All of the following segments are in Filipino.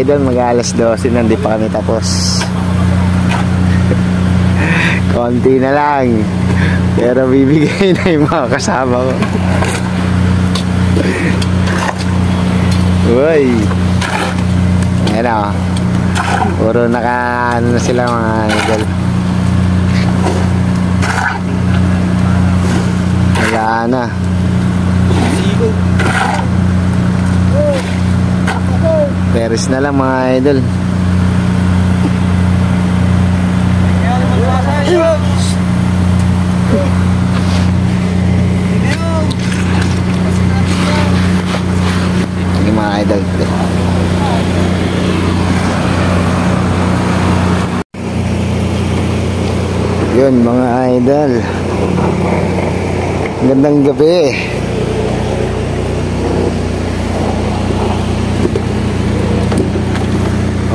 idol, mag-alas 12 na, hindi pa kami tapos. Konti na lang, pero bibigay na yung mga kasama ko. Uy, ayan o, puro naka ano na sila mga idol. Wala na. Peris na lang mga idol. Ini mga idol. Yun mga idol, gandang gabi.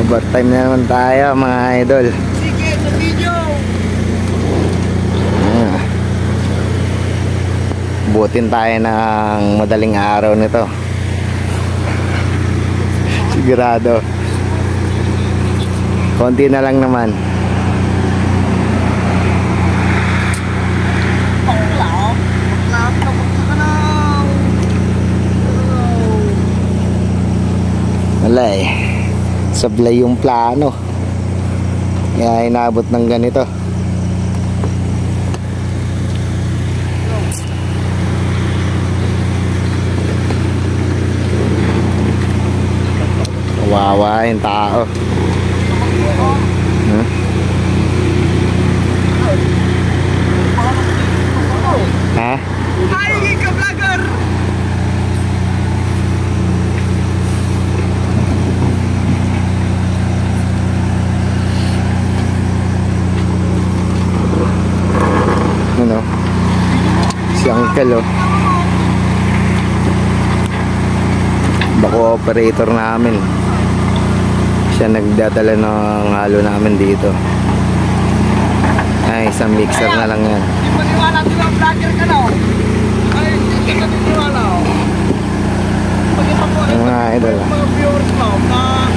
Overtime na naman tayo mga idol. Sige sa video. Butin tayo ng madaling araw nito. Sigurado. Konti na lang naman. Wala eh, sablay yung plano, kaya inabot ng ganito. Kawawa yung tao. Ha? Hi, ka vlogger. Ano? Si Uncle oh. Bako operator namin. Siya nagdadala ng halo namin dito. Ay, isang mixer na lang yan. Hindi maniwala, di ba vlogger ka na? Ay, hindi ka maniwala. Mga idol. Mga viewers mo na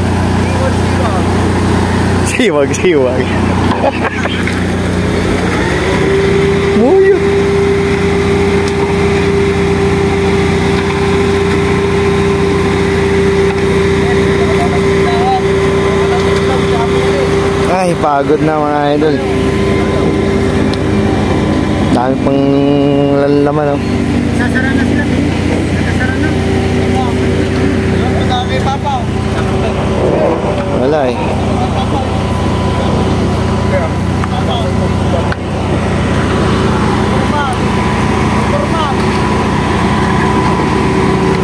siwag. Siwag. Muyo. Ay, pagod na mga idol. Dami pang laman oh. Sasara na sila. Sasara na. Madami papa. Wala eh.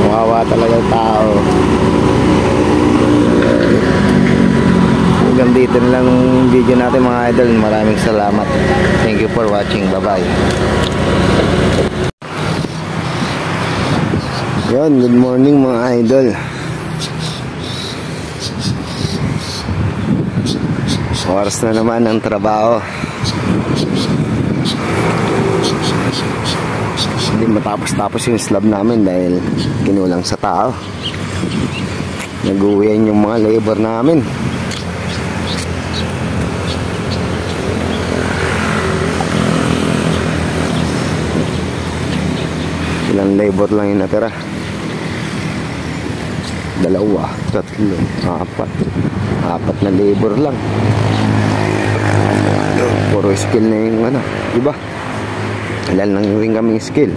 Kawawa talaga tao. Hanggang dito na lang yung video natin mga idol. Maraming salamat. Thank you for watching. Bye bye. Yun, good morning mga idol. Oras na naman ang trabaho. Hindi matapos-tapos yung slab namin dahil kinulang sa tao. Nag-uwian yung mga labor namin. Ilang labor lang yung natira? 2, 3, 4 na labor lang. Puro skill na yung ano, diba? Ilan lang rin kaming skill.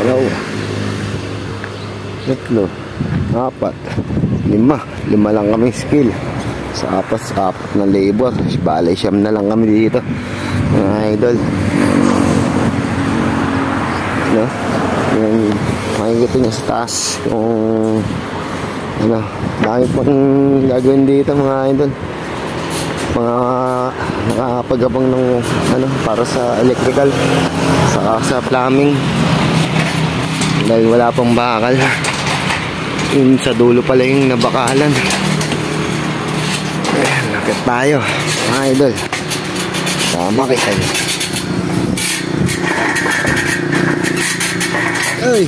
2, 3, 4, 5 lang kaming skill. Sa apat na labor. Balay siyam na lang kami dito mga idol. No? Yung makikita nyo sa taas kung ano, dami pang gagawin dito mga idol. Mga nakapagabang ng ano, para sa electrical saka sa plumbing dahil wala pang bakal. Yung sa dulo pala yung nabakalan. Lakit tayo mga idol. Tama kayo. Ay,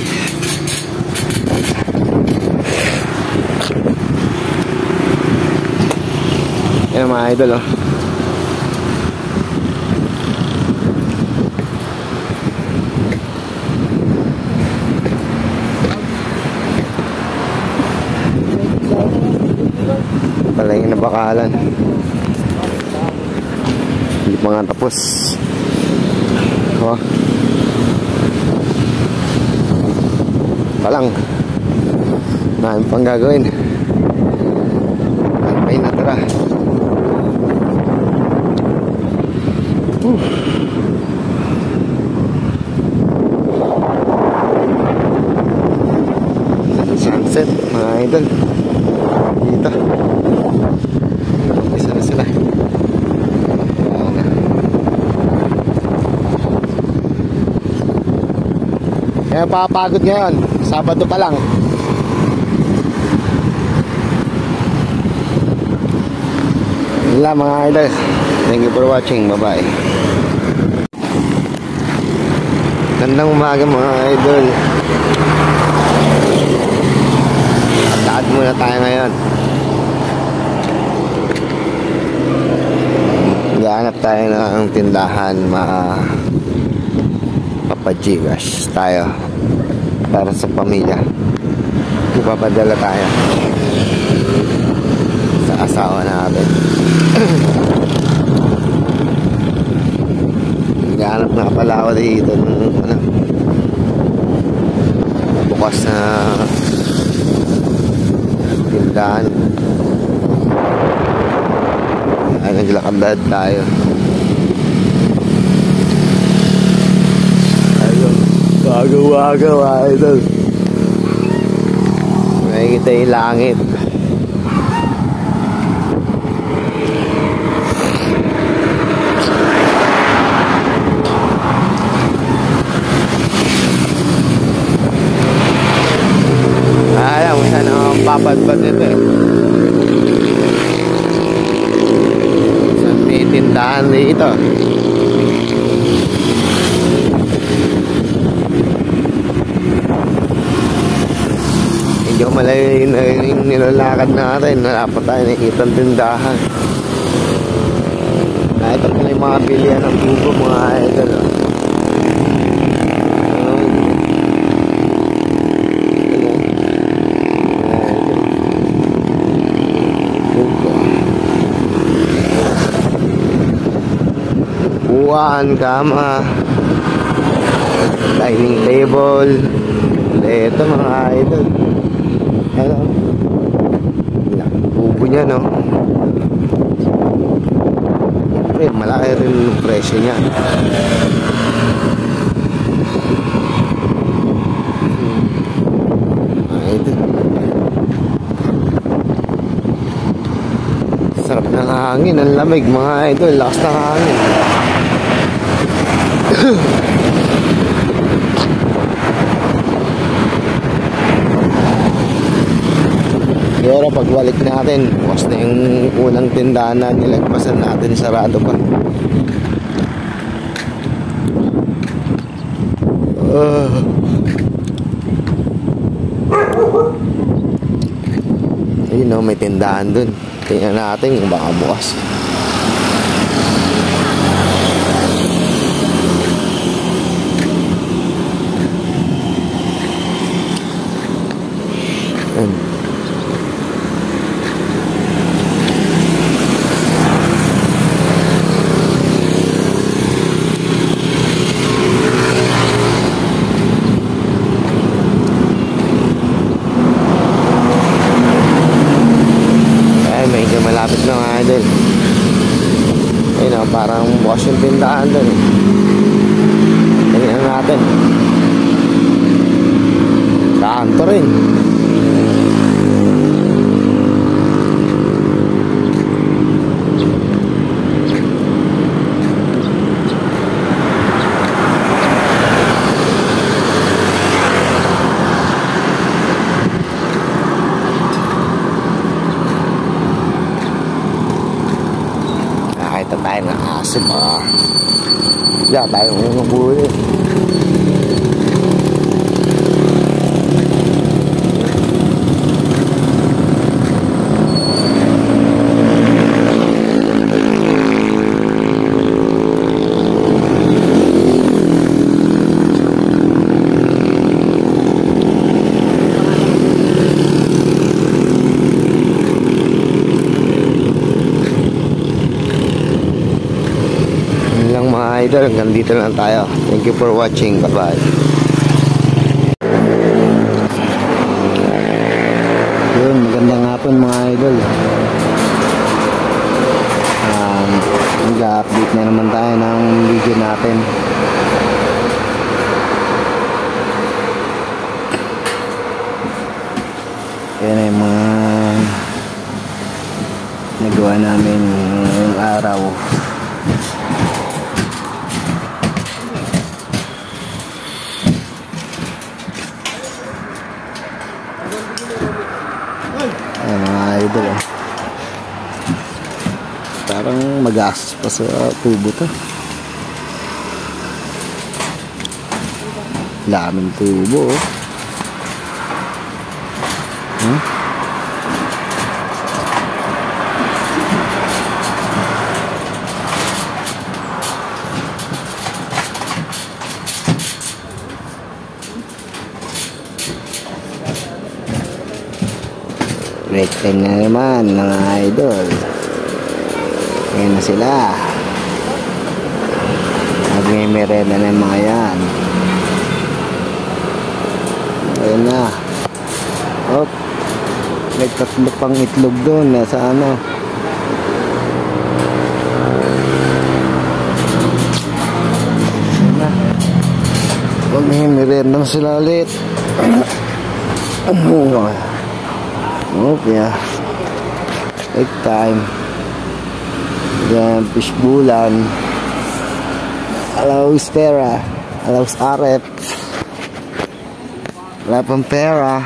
Yan mga idol, oh. Pala yung nabakalan. Hindi pa nga tapos. Oh. Palang. Namin pang gagawin. Ano pa yung natira? Sunset, mga idol. Dito. Isa na sila. Kaya papagod ngayon. Sabado pa lang. Wala mga idol. Thank you for watching. Bye-bye. Gandang umaga mga idol. At muna tayo ngayon. Gaanap tayo ng tindahan, mga papajigas tayo para sa pamilya. Ipapadala tayo sa asawa natin. Gaanap nga pala ako dito ng bukas na tindahan. Ay, naglakad tayo. Ayun, wagaw-wagaw idol. Nakikita yung langit. Alam mo saan ang papadpad nito eh. Saan may tindahan dito. Medyo malayo yung nilalakad natin. Wala pa tayo nakikita ang tindahan. Ito pala yung mga bilihan ng buko mga idol. Upuan, kama, dining table. Ito mga idol. Ano? Bubo niya, no? Siyempre, malaki rin yung presyo niya. Idol. Sarap ng hangin, ang lamig mga idol. Lakas ng hangin. Pero pagbalik natin, bukas na yung unang tindahan na nilagpasan natin, sarado pa. Ayun o, may tindahan dun. Tingnan natin kung baka bukas. Medyo malapit na mga idol. Ayun o, parang bukas yung tindahan doon. Tingnan natin. Kanto rin. Nakita tayo ng aso mga. Wala tayong umubuhin. idol, hanggang dito lang tayo. Thank you for watching. Bye bye. Yun, magandang hapon mga idol. Nag-update na naman tayo ng video natin. Yan ay mga nagawa namin ngayong araw. Ay mga idol, parang magastos pa sa tubo to. Daming tubo oh. Break time na naman mga idol. Ngayon na sila. Magme-merenda na yung mga yan. Ayun na. Oh, may tatlo pang itlog doon. Nasa ano. Ayun na. Magme-merenda na sila ulit. Okay, take time. Then fish bulan, allows pera, allows arep, wala pang pera.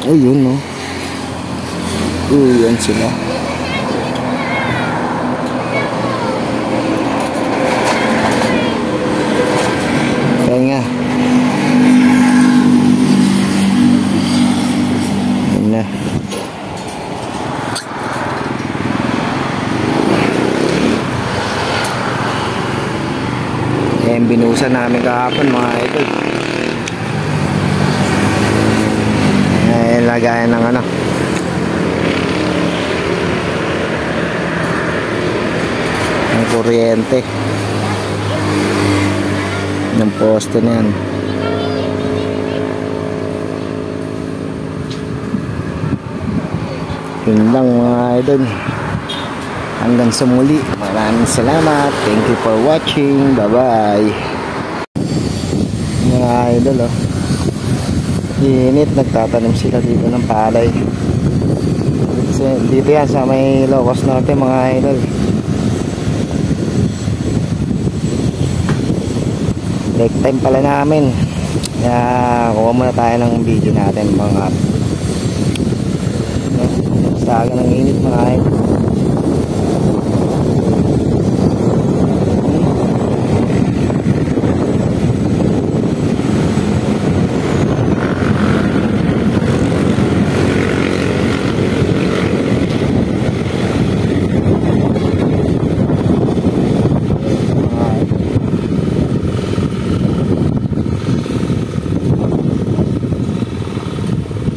Ayun no. Yan sila. Nga. Yan na. Yan binusan namin kahapon mga idol. Ay lagayan ng ano. Ang kuryente. Ng poste na yan. Yun lang mga idol. Hanggang sa muli. Maraming salamat. Thank you for watching. Bye bye. Mga idol oh. Init. Nagtatanim sila dito ng palay. Dito yan sa may Locos Norte mga idol. Break time pala namin. Kaya kuha muna tayo ng video natin mga saga ng init mga idol.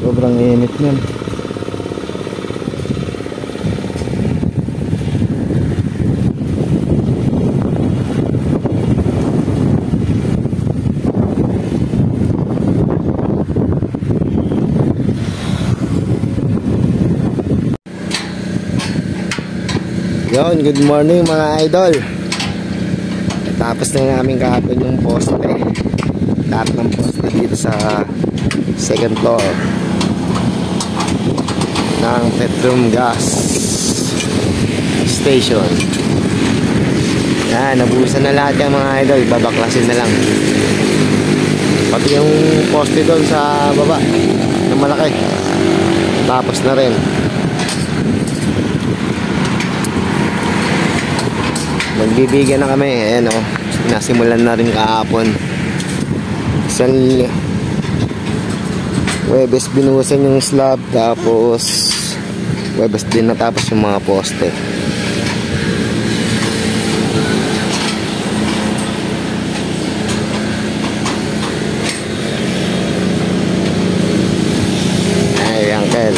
Sobrang init niyan. Yon, good morning mga idol. Tapos na namin kahapon yung poste. Lahat ng poste dito sa second floor ng Petrum Gas Station. Yan, nabuhusan na lahat yung mga idol. Babaklasin na lang. Pati yung poste doon sa baba na malaki. Tapos na rin. Magbibigyan na kami. Ayan o. Nasimulan na rin kahapon. Isang Webes binuhusan yung slab. Tapos Webes din natapos yung mga poste. Ay, uncle.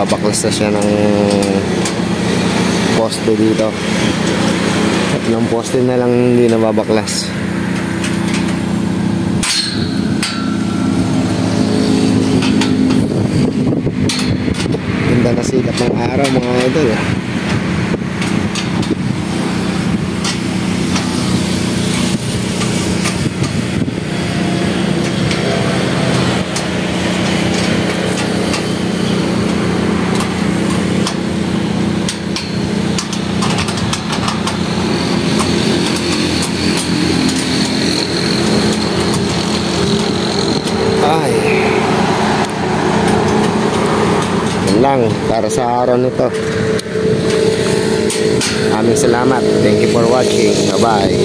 nagbabaklas na siya ng poste dito. Tatlong poste na lang hindi nababaklas. Ganda na sikat ng araw mga idol. Lang para sa araw nito. Aming salamat. Thank you for watching. Bye bye.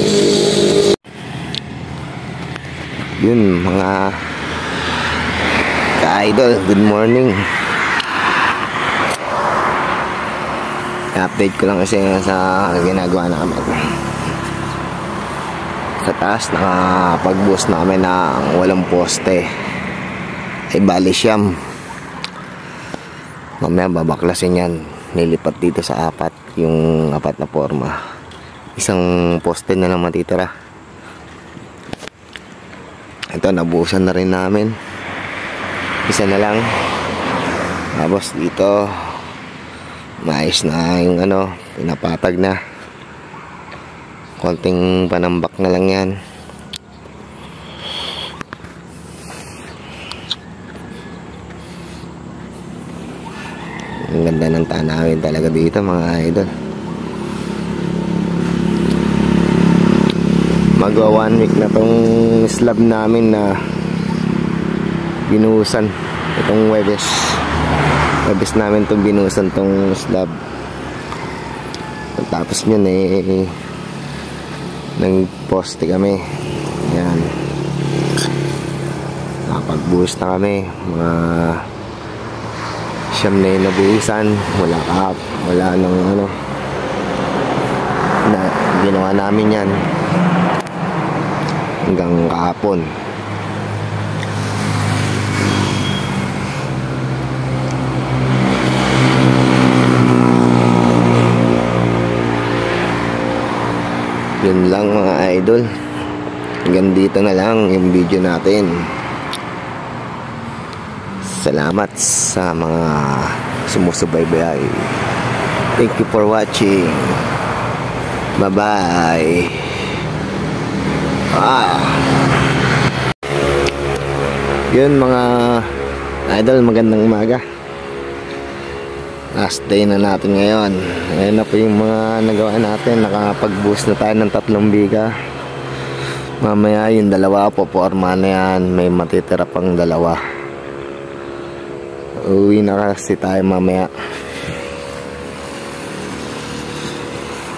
Yun mga ka-idol, good morning. I-update ko lang kasi sa ginagawa namin. Sa taas nakapag-boost namin ng walang poste. Ay bali siyam. Mamaya babaklasin yan. Nilipat dito sa apat. Yung apat na forma. Isang poste na lang matitira. Ito nabuhusan na rin namin. Isa na lang. Tapos dito maayos na yung pinapatag na. Konting panambak na lang yan. Ang ganda ng tanawin talaga dito mga idol. Magwa 1 week na tong slab namin na binuhusan. Itong Webes namin itong binuhusan tong slab. Tapos yun nagposte kami. Yan, nakapagbuhos na kami. Mga siyam na yung nabuhusan. Wala nang na ginawa namin yan hanggang kahapon. Yun lang mga idol. Hanggang dito na lang yung video natin. Salamat sa mga sumusubaybay. Thank you for watching. Bye bye. Yun mga idol, magandang umaga. Last day na natin ngayon. Ayan na po yung mga nagawa natin. Nakapag-boost na tayo ng 3 biga. Mamaya yung dalawa po forma na yan. May matitira pang dalawa. Uwi na kasi tayo mamaya.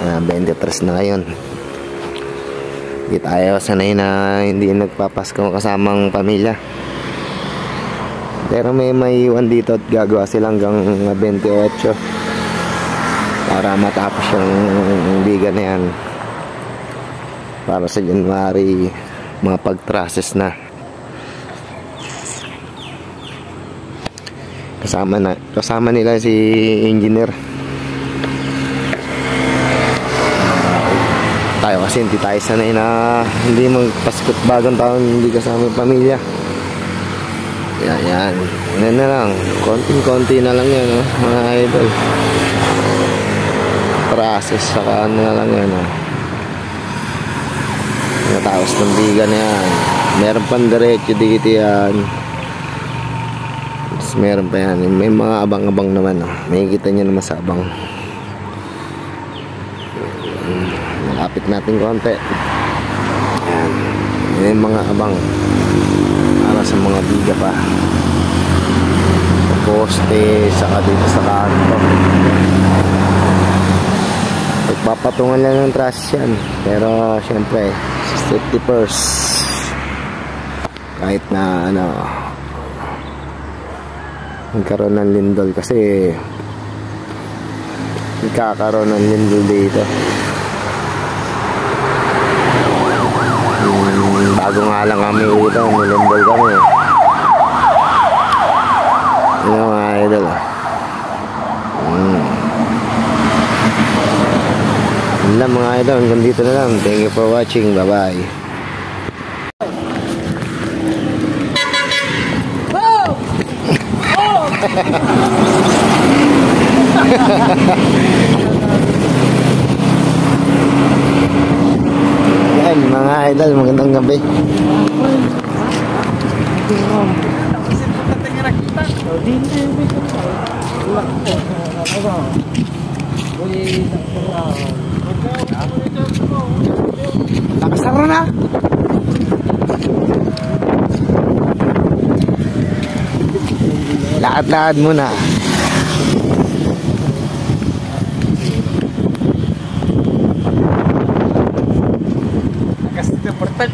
23 na ngayon. Hindi tayo sanay na hindi nagpapasko kasamang pamilya. Pero may iwan dito at gagawa sila hanggang 28 para matapos yung biga na yan. Para sa January mapag-process na. Kasama nila si engineer. Tayo kasi hindi tayo sanay na hindi magpaskot bagong taon hindi kasama yung pamilya. Yan. Yan na lang. Konting-konti na lang yan, mga idol. Process saka na lang yan, Natapos ng biga na yan. Meron pang diretso dito yan. Meron pa yan. May mga abang-abang naman. May kita nyo naman sa abang. Malapit natin konti. Yan. May mga abang para sa mga biga pa. Poste saka dito sa kanto. Pagpapatungan lang ng truss yan. Pero syempre safety first. Kahit na nagkaroon ng lindol kasi nagkakaroon ng lindol dito. Bago nga lang kami dito, nilindol kami. Mga idol. Yan lang mga idol, hanggang dito na lang. Thank you for watching. Bye bye. Yan mga idol, magandang gabi. Nakasara na. Lahat-lahat muna. Kasi na portal.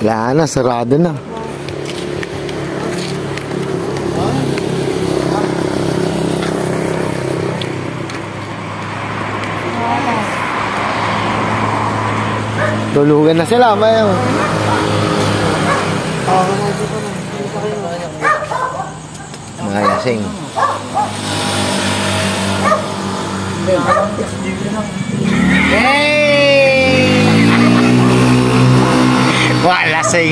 Wala na, sarado na. Tulugan na sila, bayo. Mga lasing. Hey! Wala lasing.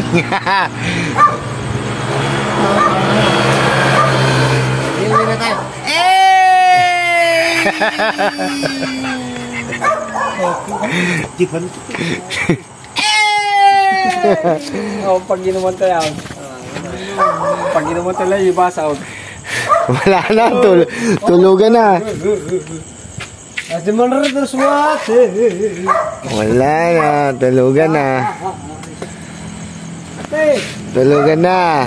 Hindi na tayo. Hey! Oh, pag ginuman tayo. Pag ginuman tayo, iba sound. Wala na, tulugan na. Wala na, tulugan na. Tulugan na.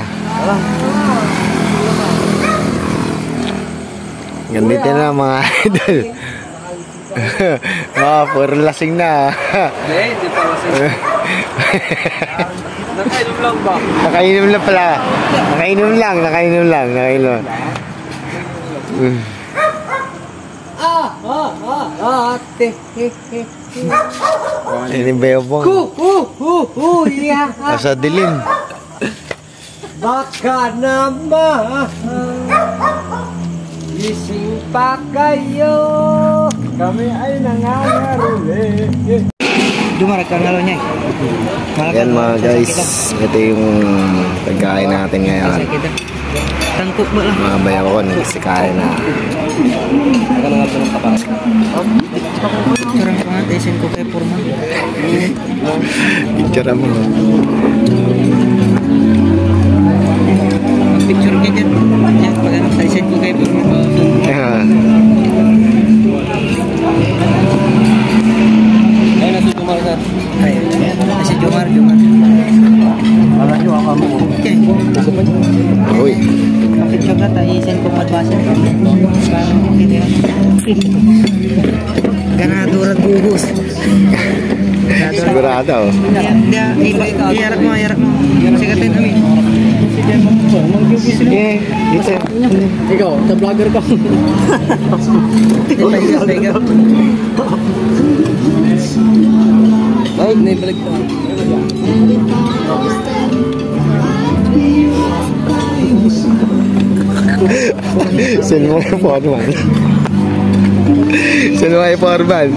Ganito na mga idol. Puro lasing na. Hindi pa lasing. Nakainom lang ba? Nakainom lang pala. Nakainom lang. Ini bebong. Iya. Asa dilim. Baka naman gising pa kayo. Kami ay nangangaruli. Dumarag ka ngalo niya. Yan mga guys, ito yung pagkain natin ngayon. Tangkok mo lang. Mga bayawon, nagsikain na. Sarang pa nga, tesen ko kay Purman. Picture mo. Picture ka dyan. Yan, pag ano, tesen ko kay Purman. Ay, nasi Jumar sir. Ay, si Jomar. Wala nyo ako mo. Okay. Uy. Picture ka, tesen ko madbasa. Ganadurang bubus. Sigurado. Hindi, iyarak mo. Sigatin kami. Dito. Ikaw, sa vlogger ka. Tiger. Ay, naibalik ka. Sino mo yung forman?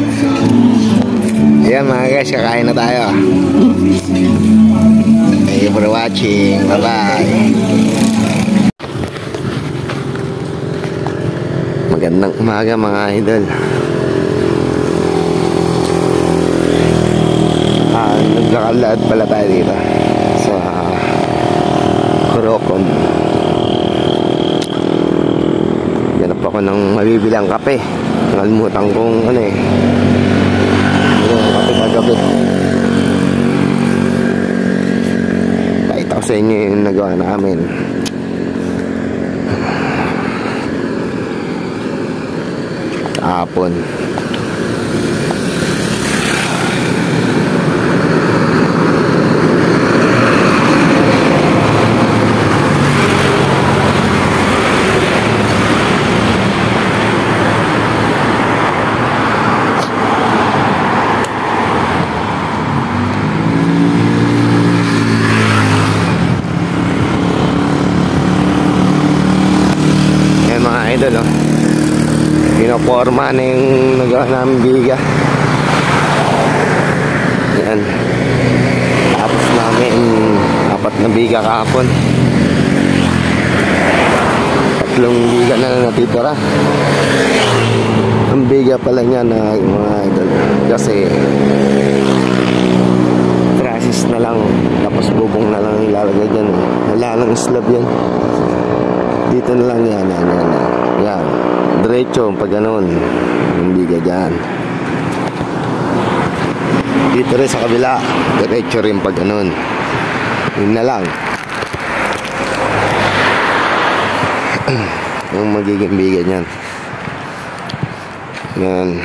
Ayan mga guys, kakain na tayo. Thank you for watching. Bye bye. Magandang umaga mga idol. Naglakalad pala tayo dito sa Corocon. Ganap ako ng mabibilang kape. Nalimutan kong ano eh, yung kape kagabi. sa inyo yung nagawa namin. Kahapon. Idol, no? Pinoporma na yung nagawa namin biga. Yan. Tapos namin 4 na biga kahapon. 3 biga na lang natitira. Ang biga pala niya na mga idol, kasi trasis na lang, tapos bubong na lang ilalagay dyan. Wala lang slab yan. Dito na lang yan. Yan, diretso pag ganoon yung biga dyan. Dito rin sa kabila, diretso rin pag ganoon. Yun na lang yung magiging biga dyan. Yan,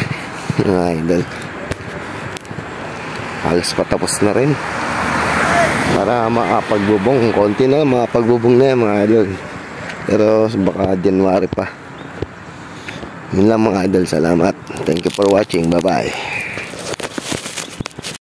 mga idol, halos patapos na rin para makapagbubong. Konti na makapagbubong na yan, mga idol, pero baka January pa. Yun lang, mga idol. Salamat. Thank you for watching. Bye bye.